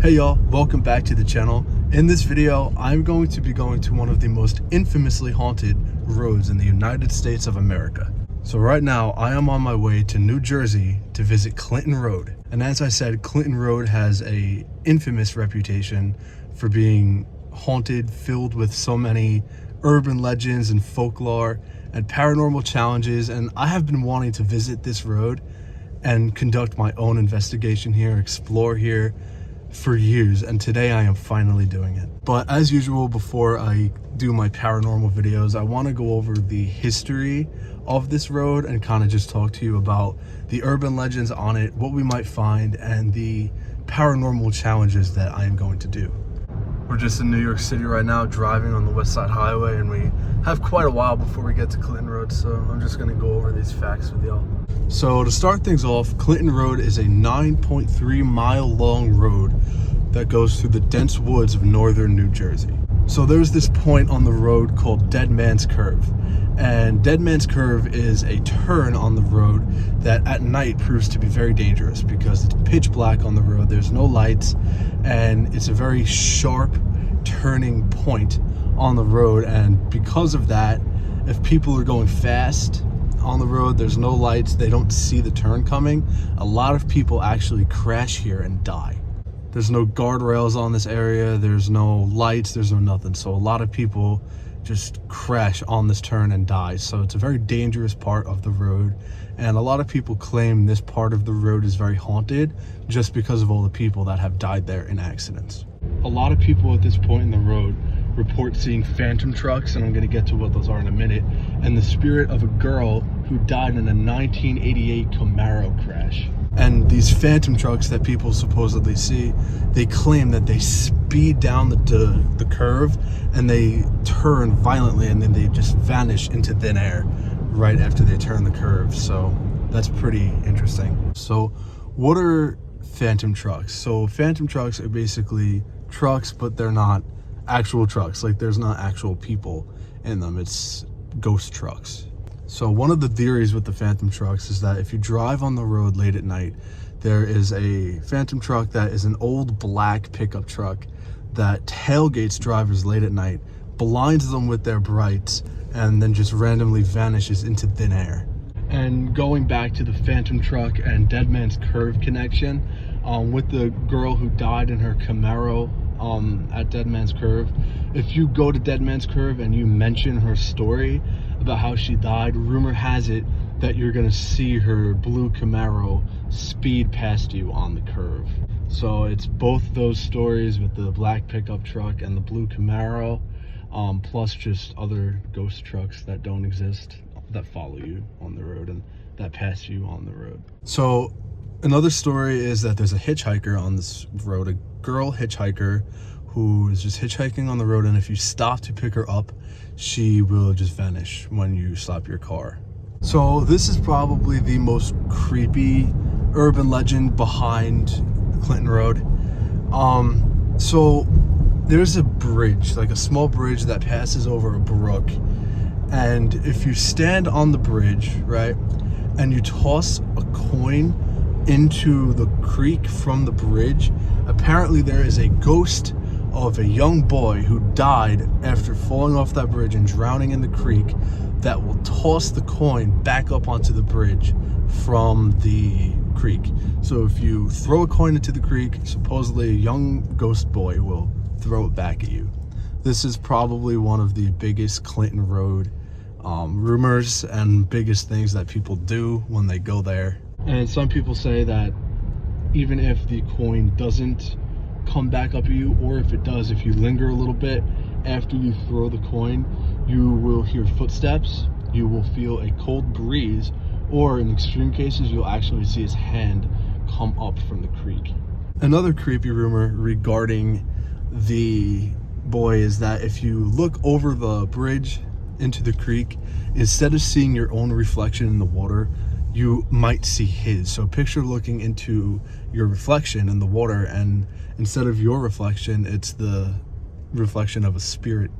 Hey y'all, welcome back to the channel. In this video, I'm going to be going to one of the most infamously haunted roads in the United States of America. So right now, I am on my way to New Jersey to visit Clinton Road. And as I said, Clinton Road has a infamous reputation for being haunted, filled with so many urban legends and folklore and paranormal challenges. And I have been wanting to visit this road and conduct my own investigation here, explore here for years, and today I am finally doing it. But as usual, before I do my paranormal videos, I want to go over the history of this road and kind of just talk to you about the urban legends on it, what we might find, and the paranormal challenges that I am going to do. We're just in New York City right now, driving on the West Side Highway, and we have quite a while before we get to Clinton Road, so I'm just going to go over these facts with y'all. So to start things off, Clinton Road is a 9.3 mile long road that goes through the dense woods of northern New Jersey. So there's this point on the road called Dead Man's Curve. And Dead Man's Curve is a turn on the road that at night proves to be very dangerous because it's pitch black on the road, there's no lights, and it's a very sharp turning point on the road. And because of that, if people are going fast on the road, there's no lights, they don't see the turn coming, a lot of people actually crash here and die. There's no guardrails on this area, there's no lights, there's no nothing. So a lot of people just crash on this turn and die. So it's a very dangerous part of the road. And a lot of people claim this part of the road is very haunted just because of all the people that have died there in accidents. A lot of people at this point in the road report seeing phantom trucks, and I'm going to get to what those are in a minute, and the spirit of a girl who died in a 1988 Camaro crash. And these phantom trucks that people supposedly see, they claim that they speed down the curve and they turn violently and then they just vanish into thin air right after they turn the curve. So that's pretty interesting. So what are phantom trucks? So phantom trucks are basically trucks, but they're not actual trucks. Like, there's not actual people in them, it's ghost trucks. So one of the theories with the phantom trucks is that if you drive on the road late at night, there is a phantom truck that is an old black pickup truck that tailgates drivers late at night, blinds them with their brights, and then just randomly vanishes into thin air. And going back to the phantom truck and Dead Man's Curve connection, with the girl who died in her Camaro at Dead Man's Curve, if you go to Dead Man's Curve and you mention her story about how she died, rumor has it that you're gonna see her blue Camaro speed past you on the curve. So it's both those stories with the black pickup truck and the blue Camaro, plus just other ghost trucks that don't exist that follow you on the road and that pass you on the road. So another story is that there's a hitchhiker on this road, a girl hitchhiker who is just hitchhiking on the road, and if you stop to pick her up, she will just vanish when you stop your car. So this is probably the most creepy urban legend behind Clinton Road. So there's a bridge, like a small bridge that passes over a brook, and if you stand on the bridge, right, and you toss a coin into the creek from the bridge, apparently there is a ghost of a young boy who died after falling off that bridge and drowning in the creek that will toss the coin back up onto the bridge from the creek. So if you throw a coin into the creek, supposedly a young ghost boy will throw it back at you. This is probably one of the biggest Clinton Road rumors and biggest things that people do when they go there. And some people say that even if the coin doesn't come back up at you, or if it does, if you linger a little bit after you throw the coin, you will hear footsteps, you will feel a cold breeze, or in extreme cases, you'll actually see his hand come up from the creek. Another creepy rumor regarding the boy is that if you look over the bridge into the creek, instead of seeing your own reflection in the water, you might see his. So picture looking into your reflection in the water, and instead of your reflection, it's the reflection of a spirit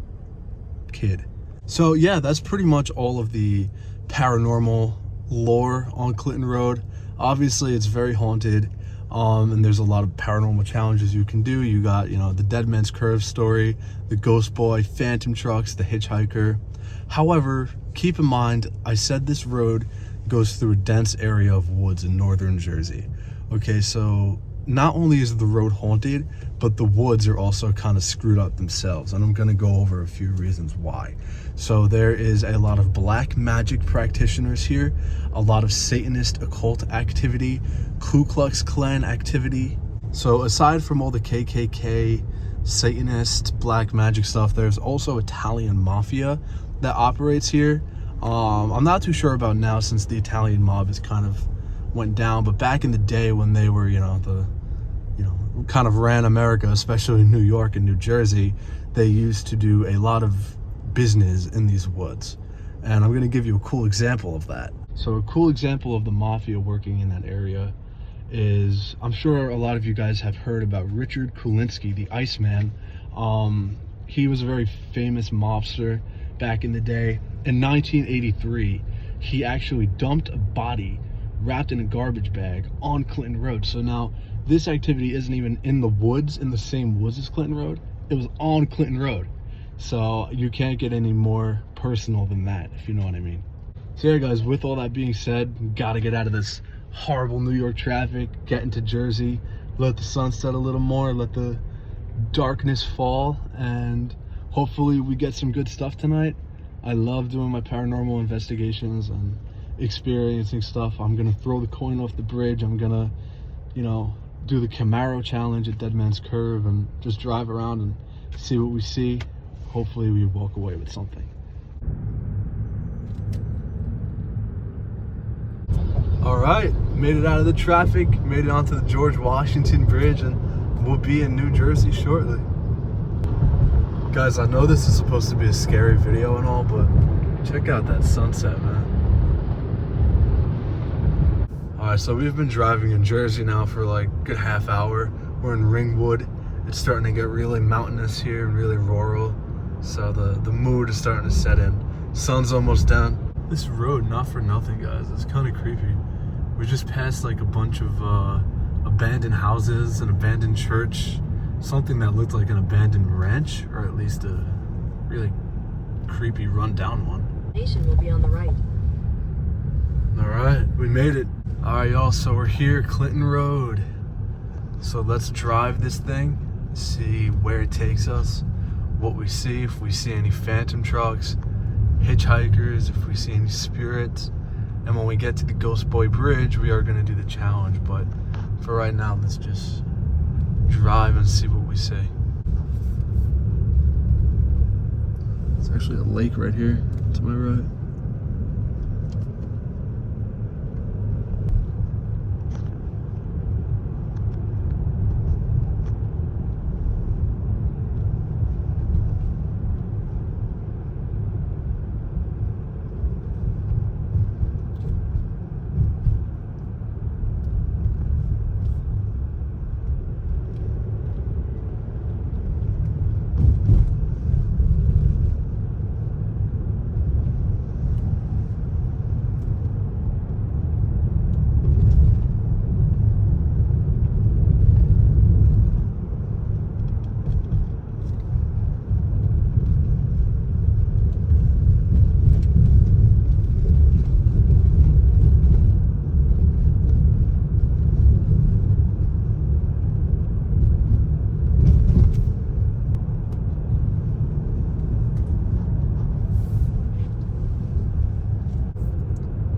kid. So yeah, that's pretty much all of the paranormal lore on Clinton Road. Obviously, it's very haunted. And there's a lot of paranormal challenges you can do. You got, you know, the Dead Man's Curve story, the Ghost Boy, Phantom Trucks, the Hitchhiker. However, keep in mind, I said this road goes through a dense area of woods in northern Jersey. Okay, so not only is the road haunted, but the woods are also kind of screwed up themselves, and I'm going to go over a few reasons why. So there is a lot of black magic practitioners here, a lot of Satanist occult activity, Ku Klux Klan activity. So aside from all the KKK, Satanist, black magic stuff, there's also Italian mafia that operates here. I'm not too sure about now since the Italian mob has kind of went down, but back in the day when they were, kind of ran America, especially in New York and New Jersey, they used to do a lot of business in these woods. And I'm going to give you a cool example of that. So a cool example of the mafia working in that area is, I'm sure a lot of you guys have heard about Richard Kulinski, the Iceman. He was a very famous mobster back in the day. In 1983, he actually dumped a body wrapped in a garbage bag on Clinton Road. So now this activity isn't even in the woods, in the same woods as Clinton Road. It was on Clinton Road. So you can't get any more personal than that, if you know what I mean. So yeah, guys, with all that being said, gotta get out of this horrible New York traffic, get into Jersey, let the sun set a little more, let the darkness fall, and hopefully we get some good stuff tonight. I love doing my paranormal investigations and experiencing stuff. I'm gonna throw the coin off the bridge. I'm gonna, do the Camaro challenge at Dead Man's Curve and just drive around and see what we see. Hopefully we walk away with something. All right, made it out of the traffic, made it onto the George Washington Bridge, and we'll be in New Jersey shortly. Guys, I know this is supposed to be a scary video and all, but check out that sunset, man. Alright, so we've been driving in Jersey now for like a good half hour. We're in Ringwood. It's starting to get really mountainous here and really rural. So the mood is starting to set in. Sun's almost down. This road, not for nothing, guys. It's kind of creepy. We just passed like a bunch of abandoned houses, an abandoned church, something that looked like an abandoned ranch, or at least a really creepy rundown one. Station will be on the right. Alright, we made it. Alright, y'all, so we're here, Clinton Road. So let's drive this thing, see where it takes us, what we see, if we see any phantom trucks, hitchhikers, if we see any spirits. And when we get to the Ghost Boy Bridge, we are going to do the challenge. But for right now, let's just drive and see what we see. It's actually a lake right here to my right.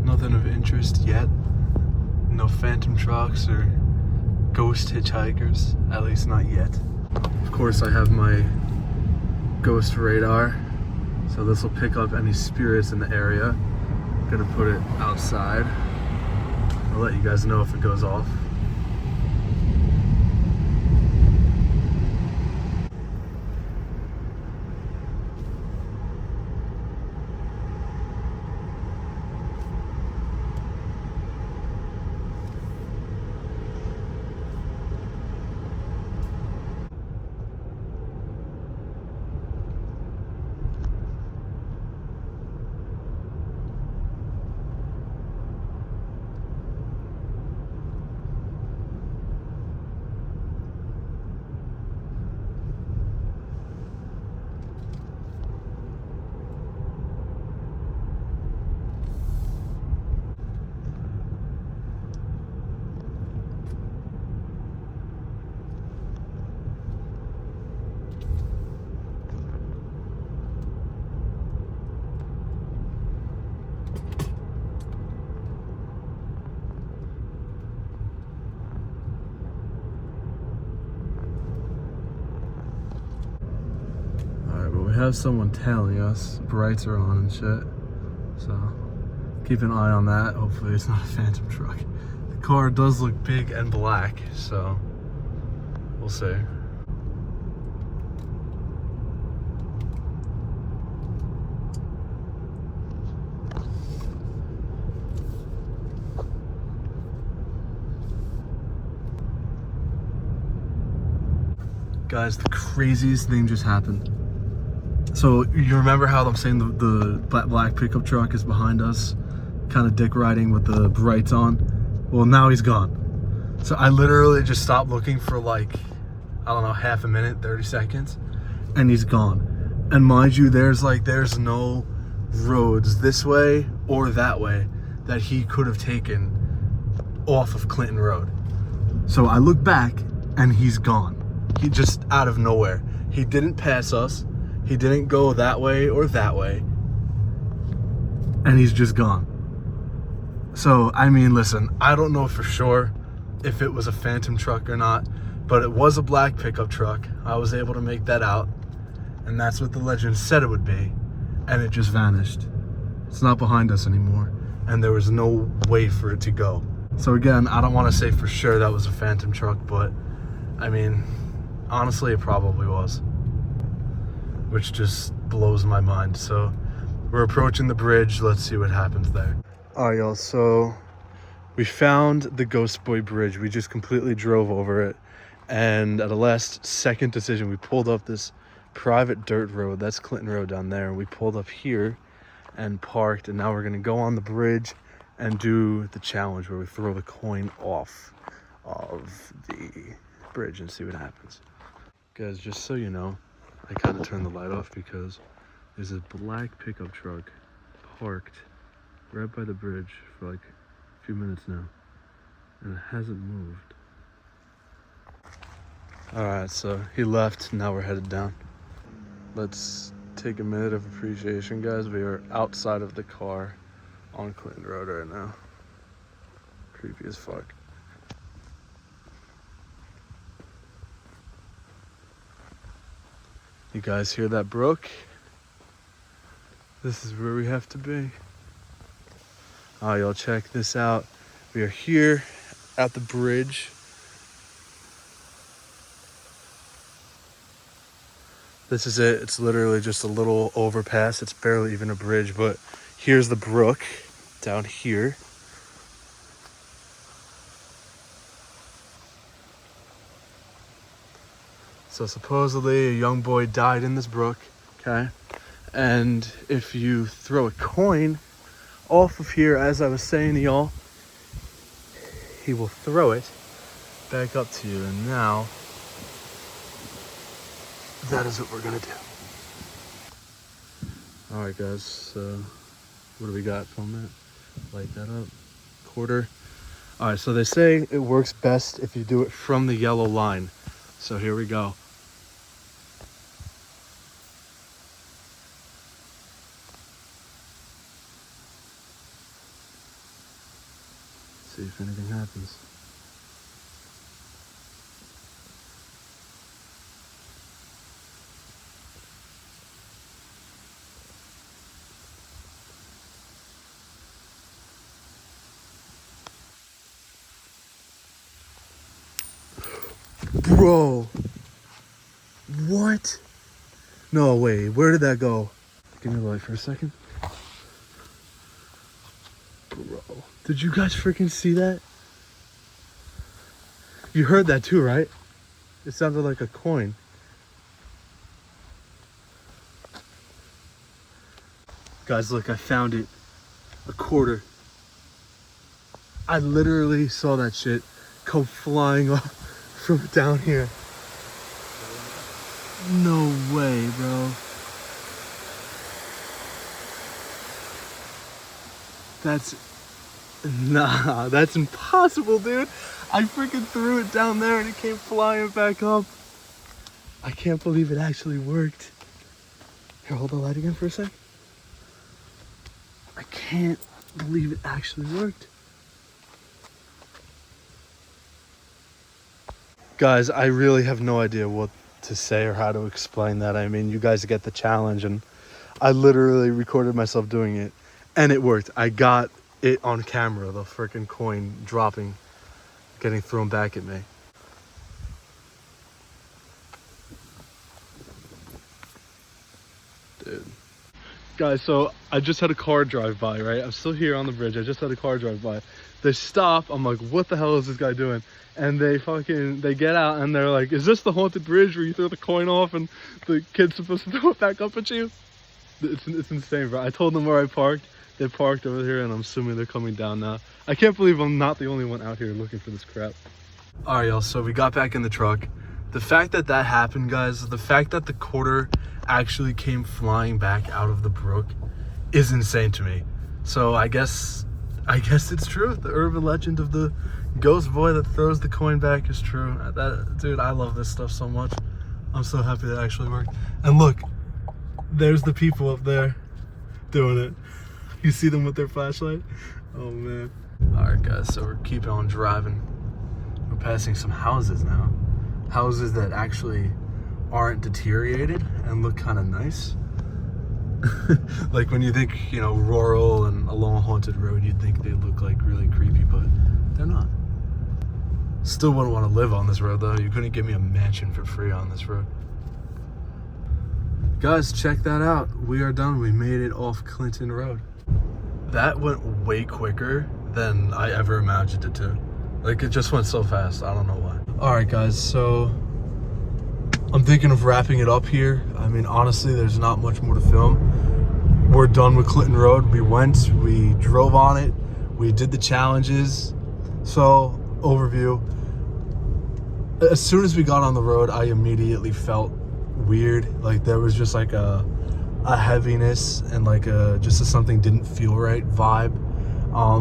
Nothing of interest yet. No phantom trucks or ghost hitchhikers, at least not yet. Of course, I have my ghost radar, so this will pick up any spirits in the area. I'm gonna put it outside. I'll let you guys know if it goes off. have someone tailing us. Brights are on and shit. So keep an eye on that. Hopefully it's not a phantom truck. The car does look big and black, so we'll see. Guys, the craziest thing just happened. So you remember how I'm saying the black pickup truck is behind us, kind of dick riding with the brights on? Well, now he's gone. So I literally just stopped looking for like, I don't know, half a minute, 30 seconds, and he's gone. And mind you, there's no roads this way or that way that he could have taken off of Clinton Road. So I look back and he's gone. He just out of nowhere. He didn't pass us. He didn't go that way or that way. And he's just gone. So, I mean, listen, I don't know for sure if it was a phantom truck or not, but it was a black pickup truck. I was able to make that out. And that's what the legend said it would be. And it just vanished. It's not behind us anymore. And there was no way for it to go. So again, I don't want to say for sure that was a phantom truck, but I mean, honestly, it probably was, which just blows my mind. So we're approaching the bridge. Let's see what happens there. All right, y'all. So we found the Ghost Boy Bridge. We just completely drove over it. And at a last second decision, we pulled up this private dirt road. That's Clinton Road down there. We pulled up here and parked. And now we're going to go on the bridge and do the challenge where we throw the coin off of the bridge and see what happens. Guys, just so you know, I kind of turned the light off because there's a black pickup truck parked right by the bridge for like a few minutes now, and it hasn't moved. All right, so he left. Now we're headed down. Let's take a minute of appreciation, guys. We are outside of the car on Clinton Road right now. Creepy as fuck. You guys hear that brook? This is where we have to be. Oh, y'all, check this out. We are here at the bridge. This is it. It's literally just a little overpass. It's barely even a bridge, but here's the brook down here. So supposedly a young boy died in this brook, okay? And if you throw a coin off of here, as I was saying to y'all, he will throw it back up to you. And now, that is what we're gonna do. All right, guys, so what do we got from that? Light that up, quarter. All right, so they say it works best if you do it from the yellow line. So here we go. See if anything happens. Bro, what? No way, where did that go? Give me the light for a second. Bro, did you guys freaking see that? You heard that too, right? It sounded like a coin. Guys, look, I found it. A quarter. I literally saw that shit come flying up from down here. No way, bro. That's impossible, dude. I freaking threw it down there and it came flying back up. I can't believe it actually worked. Here, hold the light again for a sec. I can't believe it actually worked. Guys, I really have no idea what to say or how to explain that. I mean, you guys get the challenge, and I literally recorded myself doing it, and it worked. I got it on camera, the freaking coin dropping, getting thrown back at me. Dude. Guys, so I just had a car drive by, right? I'm still here on the bridge. I just had a car drive by. They stop. I'm like, what the hell is this guy doing? And they get out and they're like, is this the haunted bridge where you throw the coin off and the kid's supposed to throw it back up at you? It's insane, bro. I told them where I parked. They parked over here, and I'm assuming they're coming down now. I can't believe I'm not the only one out here looking for this crap. All right, y'all, so we got back in the truck. The fact that that happened, guys, the fact that the quarter actually came flying back out of the brook is insane to me. So I guess it's true. The urban legend of the ghost boy that throws the coin back is true. Dude, I love this stuff so much. I'm so happy that actually worked. And look, there's the people up there doing it. You see them with their flashlight? Oh man. All right, guys, so we're keeping on driving. We're passing some houses now. Houses that actually aren't deteriorated and look kind of nice. Like when you think, you know, rural and along a haunted road, you'd think they look like really creepy, but they're not. Still wouldn't want to live on this road though. You couldn't give me a mansion for free on this road. Guys, check that out. We are done. We made it off Clinton Road. That went way quicker than I ever imagined it to. Like, it just went so fast. I don't know why. All right, guys, so I'm thinking of wrapping it up here. I mean, honestly, there's not much more to film. We're done with Clinton Road. We drove on it. We did the challenges. So, overview. As soon as we got on the road, I immediately felt weird. Like, there was just like a heaviness and like just something didn't feel right vibe,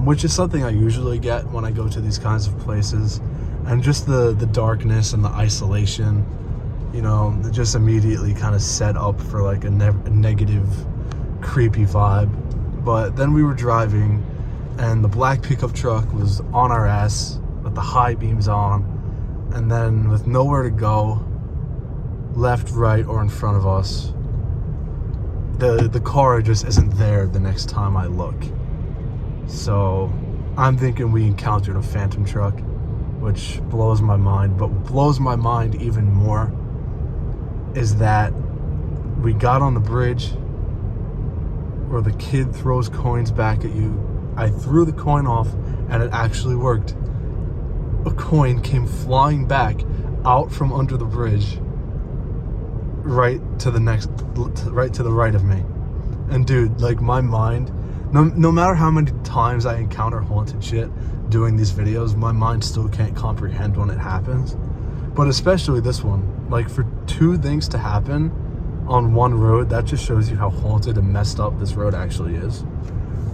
which is something I usually get when I go to these kinds of places. And just the darkness and the isolation, you know, it just immediately kind of set up for like a negative, creepy vibe. But then we were driving and the black pickup truck was on our ass with the high beams on, and then with nowhere to go, left, right, or in front of us, the car just isn't there the next time I look. So I'm thinking we encountered a phantom truck, which blows my mind. But what blows my mind even more is that we got on the bridge where the kid throws coins back at you. I threw the coin off and it actually worked. A coin came flying back out from under the bridge right to the right of me. And dude, like, my mind, no matter how many times I encounter haunted shit doing these videos, my mind still can't comprehend when it happens. But especially this one, like, for two things to happen on one road, that just shows you how haunted and messed up this road actually is.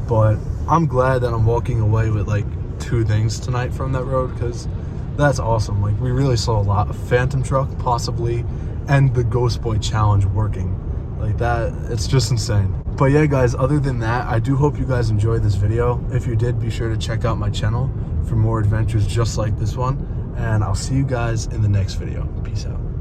But I'm glad that I'm walking away with like two things tonight from that road, because that's awesome. Like, we really saw a lot. A phantom truck possibly, and the Ghost Boy challenge working. Like, that, it's just insane. But yeah, guys, other than that, I do hope you guys enjoyed this video. If you did, be sure to check out my channel for more adventures just like this one, and I'll see you guys in the next video. Peace out.